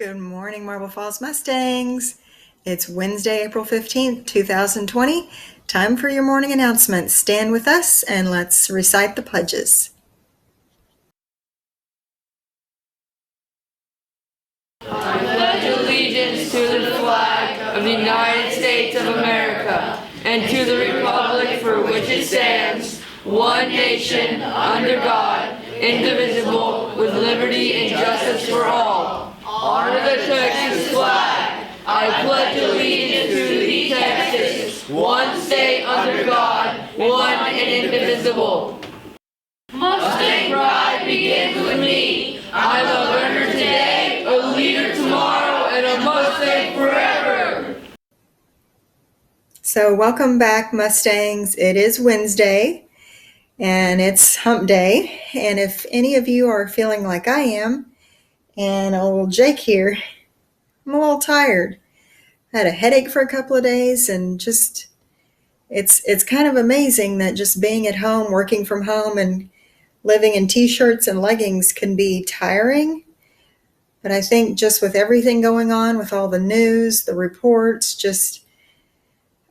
Good morning, Marble Falls Mustangs. It's Wednesday, April 15th, 2020. Time for your morning announcements. Stand with us and let's recite the pledges. I pledge allegiance to the flag of the United States of America and to the republic for which it stands, one nation, under God, indivisible, with liberty and justice for all. Honor the Texas flag. I pledge allegiance to the Texas, one state under God, one and indivisible. Mustang pride begins with me. I'm a learner today, a leader tomorrow, and a Mustang forever. So welcome back, Mustangs. It is Wednesday and it's hump day. And if any of you are feeling like I am, and old Jake here, I'm a little tired. I had a headache for a couple of days and just it's kind of amazing that just being at home, working from home and living in t-shirts and leggings can be tiring. But I think just with everything going on, with all the news, the reports, just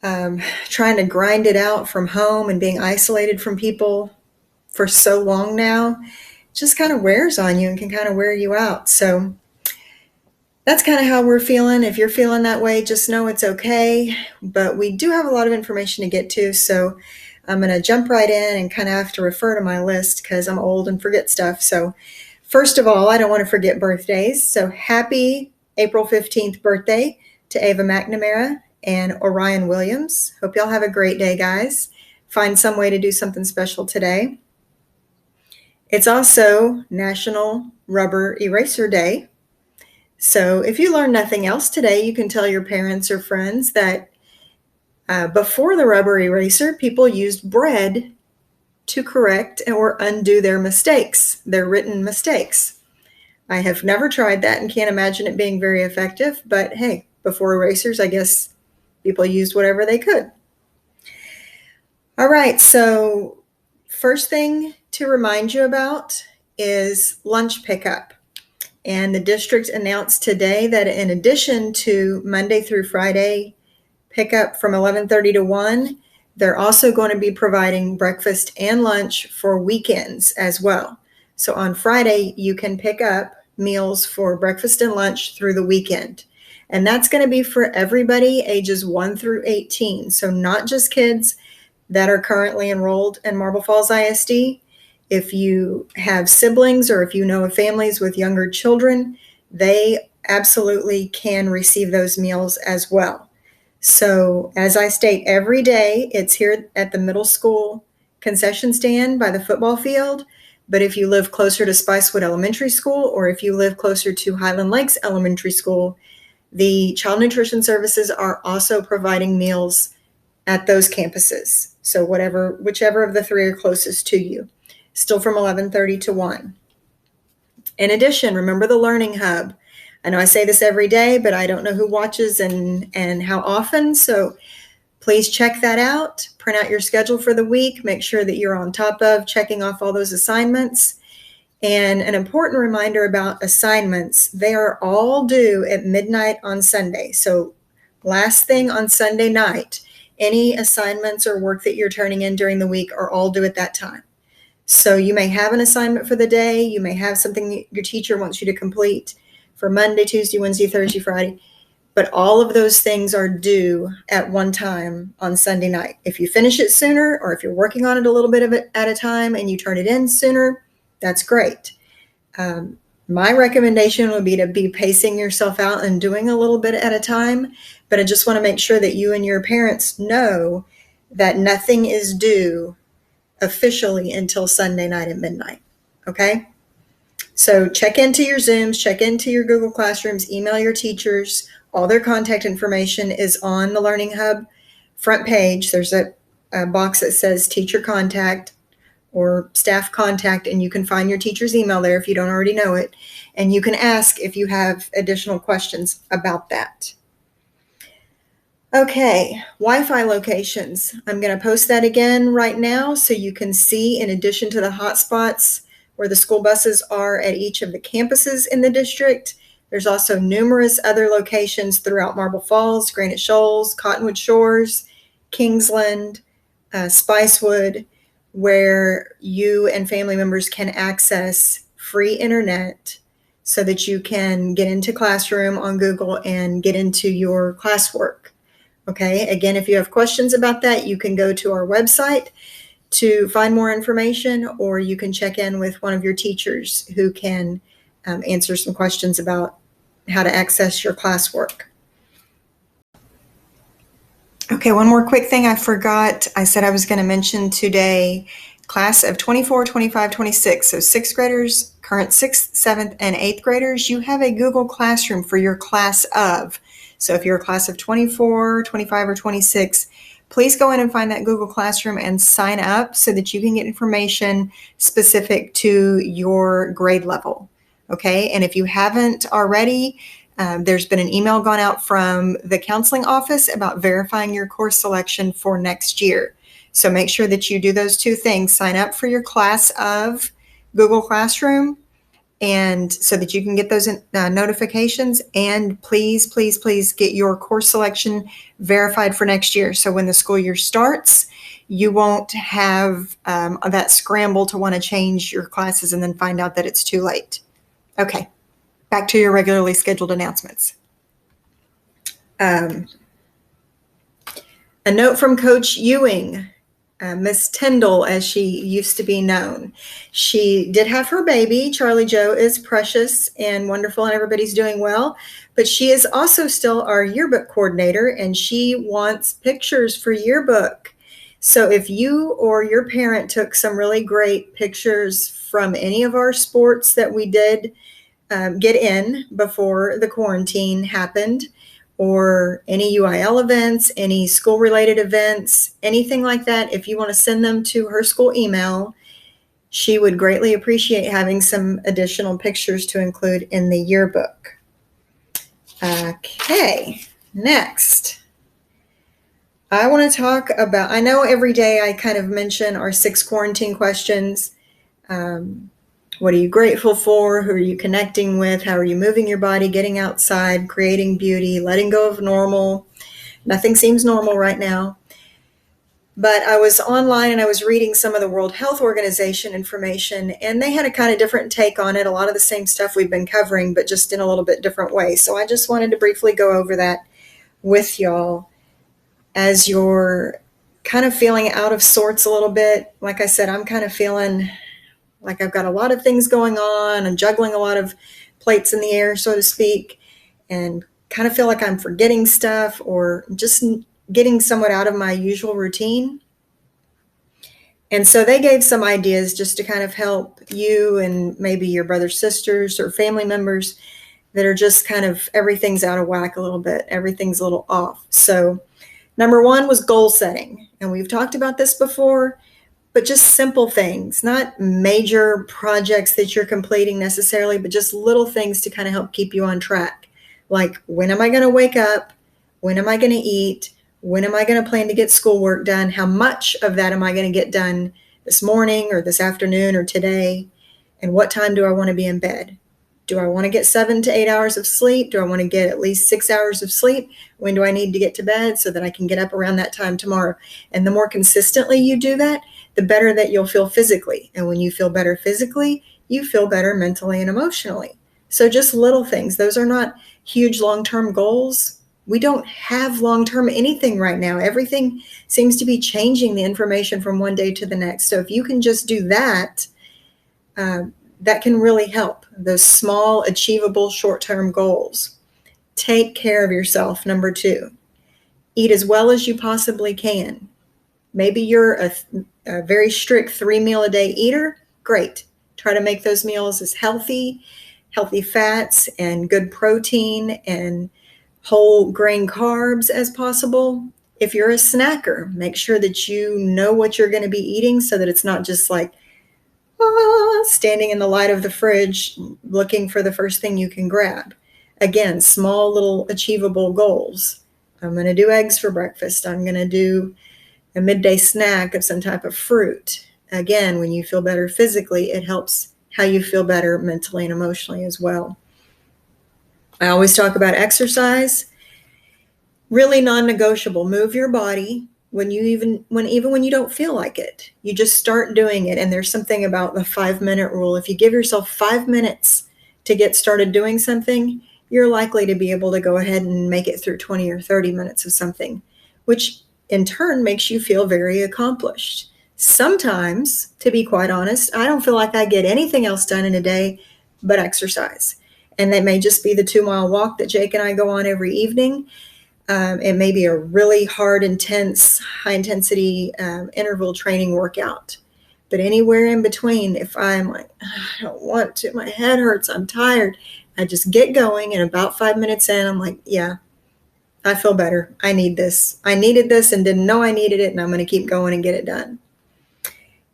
trying to grind it out from home and being isolated from people for so long now, just kind of wears on you and can kind of wear you out. So that's kind of how we're feeling. If you're feeling that way, just know it's okay. But we do have a lot of information to get to, so I'm going to jump right in and kind of have to refer to my list because I'm old and forget stuff. So first of all, I don't want to forget birthdays. So happy April 15th birthday to Ava McNamara and Orion Williams. Hope y'all have a great day, guys. Find some way to do something special today. It's also National Rubber Eraser Day. So if you learn nothing else today, you can tell your parents or friends that before the rubber eraser, people used bread to correct or undo their mistakes, their written mistakes. I have never tried that and can't imagine it being very effective, but hey, before erasers, I guess people used whatever they could. All right, so first thing to remind you about is lunch pickup. And the district announced today that in addition to Monday through Friday pickup from 11:30 to 1, they're also going to be providing breakfast and lunch for weekends as well. So on Friday, you can pick up meals for breakfast and lunch through the weekend. And that's going to be for everybody ages 1 through 18. So not just kids that are currently enrolled in Marble Falls ISD. If you have siblings or if you know of families with younger children, they absolutely can receive those meals as well. So as I state every day, it's here at the middle school concession stand by the football field. But if you live closer to Spicewood Elementary School or if you live closer to Highland Lakes Elementary School, the Child Nutrition Services are also providing meals at those campuses. So whichever of the three are closest to you. Still from 11:30 to 1. In addition, remember the Learning Hub. I know I say this every day, but I don't know who watches and how often. So please check that out. Print out your schedule for the week. Make sure that you're on top of checking off all those assignments. And an important reminder about assignments, they are all due at midnight on Sunday. So last thing on Sunday night, any assignments or work that you're turning in during the week are all due at that time. So you may have an assignment for the day. You may have something your teacher wants you to complete for Monday, Tuesday, Wednesday, Thursday, Friday. But all of those things are due at one time on Sunday night. If you finish it sooner or if you're working on it a little bit of it at a time and you turn it in sooner, that's great. My recommendation would be to be pacing yourself out and doing a little bit at a time. But I just want to make sure that you and your parents know that nothing is due officially until Sunday night at midnight. Okay? So check into your Zooms, check into your Google Classrooms, email your teachers. All their contact information is on the Learning Hub front page. There's a box that says teacher contact or staff contact, and you can find your teacher's email there if you don't already know it. And you can ask if you have additional questions about that. Okay, Wi-Fi locations. I'm going to post that again right now so you can see, in addition to the hotspots where the school buses are at each of the campuses in the district, There's also numerous other locations throughout Marble Falls, Granite Shoals, Cottonwood Shores, Kingsland, Spicewood, where you and family members can access free internet so that you can get into Classroom on Google and get into your classwork. Okay, again, if you have questions about that, you can go to our website to find more information, or you can check in with one of your teachers who can answer some questions about how to access your classwork. Okay, one more quick thing I forgot. I said I was going to mention today, class of 24, 25, 26. So sixth graders, current sixth, seventh, and eighth graders, you have a Google Classroom for your class of. So if you're a class of 24, 25, or 26, please go in and find that Google Classroom and sign up so that you can get information specific to your grade level. Okay, and if you haven't already, there's been an email gone out from the counseling office about verifying your course selection for next year. So make sure that you do those two things. Sign up for your class of Google Classroom, and so that you can get those notifications. And please, please, please get your course selection verified for next year. So when the school year starts, you won't have that scramble to want to change your classes and then find out that it's too late. Okay, back to your regularly scheduled announcements. A note from Coach Ewing, Miss Tyndall, as she used to be known. She did have her baby. Charlie Joe is precious and wonderful, and everybody's doing well. But she is also still our yearbook coordinator, and she wants pictures for yearbook. So if you or your parent took some really great pictures from any of our sports that we did get in before the quarantine happened, or any UIL events, any school-related events, anything like that, if you want to send them to her school email, she would greatly appreciate having some additional pictures to include in the yearbook. Okay, next. I want to talk about, I know every day I kind of mention our 6 quarantine questions. What are you grateful for? Who are you connecting with? How are you moving your body, getting outside, creating beauty, letting go of normal? Nothing seems normal right now. But I was online and I was reading some of the World Health Organization information, and they had a kind of different take on it. A lot of the same stuff we've been covering, but just in a little bit different way. So I just wanted to briefly go over that with y'all as you're kind of feeling out of sorts a little bit. Like I said, I'm kind of feeling like I've got a lot of things going on and juggling a lot of plates in the air, so to speak, and kind of feel like I'm forgetting stuff or just getting somewhat out of my usual routine. And so they gave some ideas just to kind of help you and maybe your brothers, sisters, or family members that are just kind of, everything's out of whack a little bit. Everything's a little off. So number 1 was goal setting. And we've talked about this before, but just simple things, not major projects that you're completing necessarily, but just little things to kind of help keep you on track. Like, when am I going to wake up? When am I going to eat? When am I going to plan to get schoolwork done? How much of that am I going to get done this morning or this afternoon or today? And what time do I want to be in bed? Do I want to get 7 to 8 hours of sleep? Do I want to get at least 6 hours of sleep? When do I need to get to bed so that I can get up around that time tomorrow? And the more consistently you do that, the better that you'll feel physically. And when you feel better physically, you feel better mentally and emotionally. So just little things. Those are not huge long-term goals. We don't have long-term anything right now. Everything seems to be changing the information from one day to the next. So if you can just do that, that can really help. Those small, achievable, short-term goals. Take care of yourself, number 2. Eat as well as you possibly can. Maybe you're a very strict 3-meal-a-day eater. Great. Try to make those meals as healthy fats and good protein and whole grain carbs as possible. If you're a snacker, make sure that you know what you're going to be eating so that it's not just like standing in the light of the fridge looking for the first thing you can grab. Again, small little achievable goals. I'm going to do eggs for breakfast. I'm going to do a midday snack of some type of fruit. Again, when you feel better physically, it helps how you feel better mentally and emotionally as well. I always talk about exercise. Really non-negotiable. Move your body when you don't feel like it. You just start doing it. And there's something about the 5-minute rule. If you give yourself 5 minutes to get started doing something, you're likely to be able to go ahead and make it through 20 or 30 minutes of something, which in turn makes you feel very accomplished. Sometimes, to be quite honest, I don't feel like I get anything else done in a day but exercise. And that may just be the 2-mile walk that Jake and I go on every evening. It may be a really hard, intense, high-intensity interval training workout. But anywhere in between, if I'm like, I don't want to, my head hurts, I'm tired, I just get going, and about 5 minutes in, I'm like, yeah, I feel better. I need this. I needed this and didn't know I needed it, and I'm going to keep going and get it done.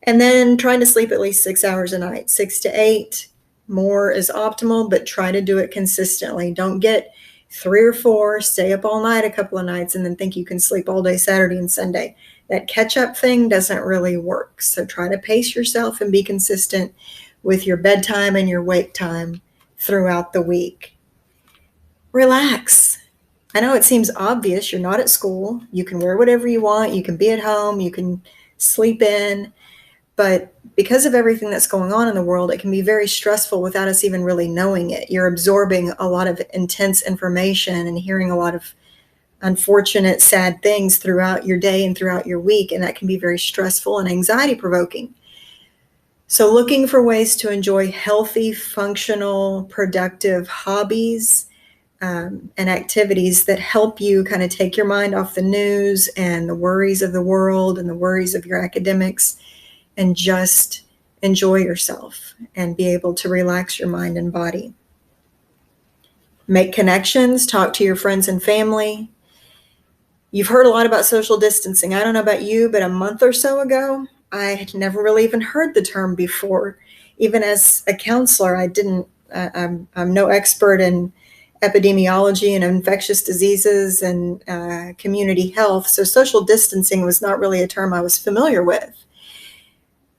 And then trying to sleep at least 6 hours a night, 6 to 8. More is optimal, but try to do it consistently. Don't get 3 or 4, stay up all night a couple of nights, and then think you can sleep all day Saturday and Sunday. That catch-up thing doesn't really work. So try to pace yourself and be consistent with your bedtime and your wake time throughout the week. Relax. I know it seems obvious. You're not at school. You can wear whatever you want. You can be at home. You can sleep in. But because of everything that's going on in the world, it can be very stressful without us even really knowing it. You're absorbing a lot of intense information and hearing a lot of unfortunate, sad things throughout your day and throughout your week, and that can be very stressful and anxiety-provoking. So looking for ways to enjoy healthy, functional, productive hobbies and activities that help you kind of take your mind off the news and the worries of the world and the worries of your academics, and just enjoy yourself and be able to relax your mind and body. Make connections, talk to your friends and family. You've heard a lot about social distancing. I don't know about you, but a month or so ago, I had never really even heard the term before. Even as a counselor, I'm no expert in epidemiology and infectious diseases and community health, so social distancing was not really a term I was familiar with.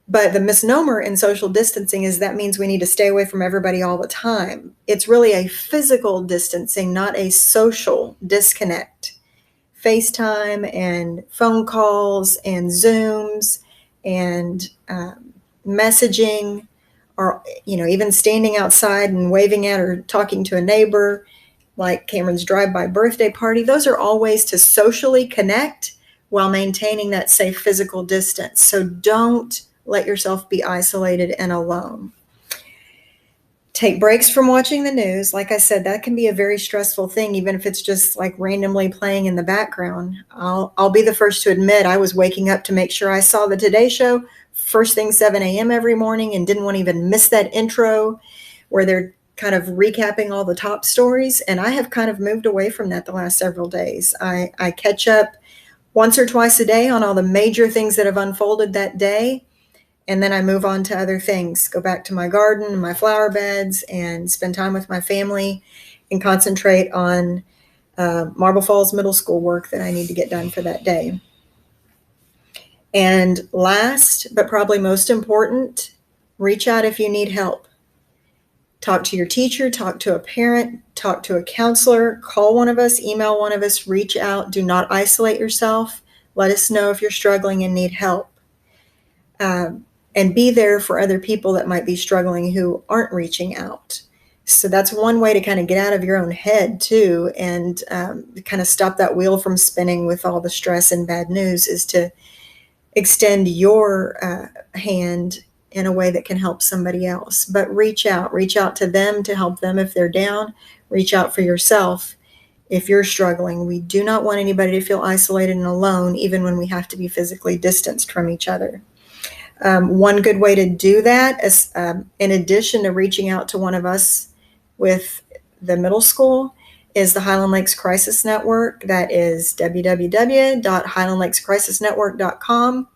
But the misnomer in social distancing is that means we need to stay away from everybody all the time. It's really a physical distancing, not a social disconnect. FaceTime and phone calls and Zooms and messaging, or even standing outside and waving at or talking to a neighbor, like Cameron's drive-by birthday party. Those are all ways to socially connect while maintaining that safe physical distance. So don't let yourself be isolated and alone. Take breaks from watching the news. Like I said, that can be a very stressful thing, even if it's just like randomly playing in the background. I'll be the first to admit I was waking up to make sure I saw the Today Show first thing 7 a.m. every morning and didn't want to even miss that intro where they're kind of recapping all the top stories. And I have kind of moved away from that the last several days. I catch up once or twice a day on all the major things that have unfolded that day. And then I move on to other things, go back to my garden and my flower beds and spend time with my family and concentrate on Marble Falls Middle School work that I need to get done for that day. And last, but probably most important, reach out if you need help. Talk to your teacher, talk to a parent, talk to a counselor, call one of us, email one of us, reach out. Do not isolate yourself. Let us know if you're struggling and need help. And be there for other people that might be struggling who aren't reaching out. So that's one way to kind of get out of your own head too, and kind of stop that wheel from spinning with all the stress and bad news, is to extend your hand in a way that can help somebody else. But reach out to them to help them if they're down. Reach out for yourself if you're struggling. We do not want anybody to feel isolated and alone, even when we have to be physically distanced from each other. One good way to do that is, in addition to reaching out to one of us with the middle school, is the Highland Lakes Crisis Network. That is www.highlandlakescrisisnetwork.com.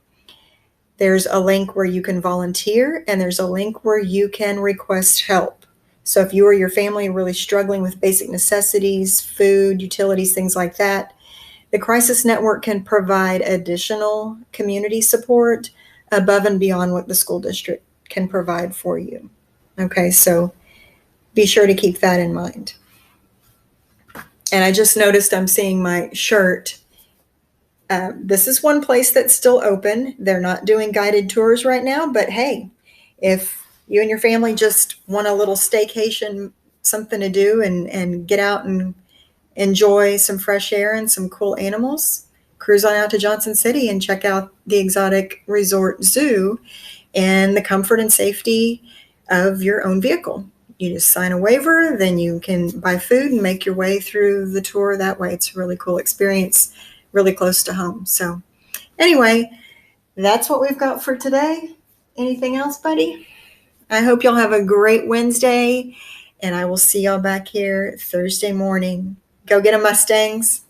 There's a link where you can volunteer, and there's a link where you can request help. So if you or your family are really struggling with basic necessities, food, utilities, things like that, the Crisis Network can provide additional community support above and beyond what the school district can provide for you. Okay, so be sure to keep that in mind. And I just noticed I'm seeing my shirt. This is one place that's still open. They're not doing guided tours right now, but hey, if you and your family just want a little staycation, something to do and get out and enjoy some fresh air and some cool animals, cruise on out to Johnson City and check out the Exotic Resort Zoo in the comfort and safety of your own vehicle. You just sign a waiver, then you can buy food and make your way through the tour that way. It's a really cool experience, really close to home. So, anyway, that's what we've got for today. Anything else, buddy? I hope y'all have a great Wednesday, and I will see y'all back here Thursday morning. Go get 'em, Mustangs.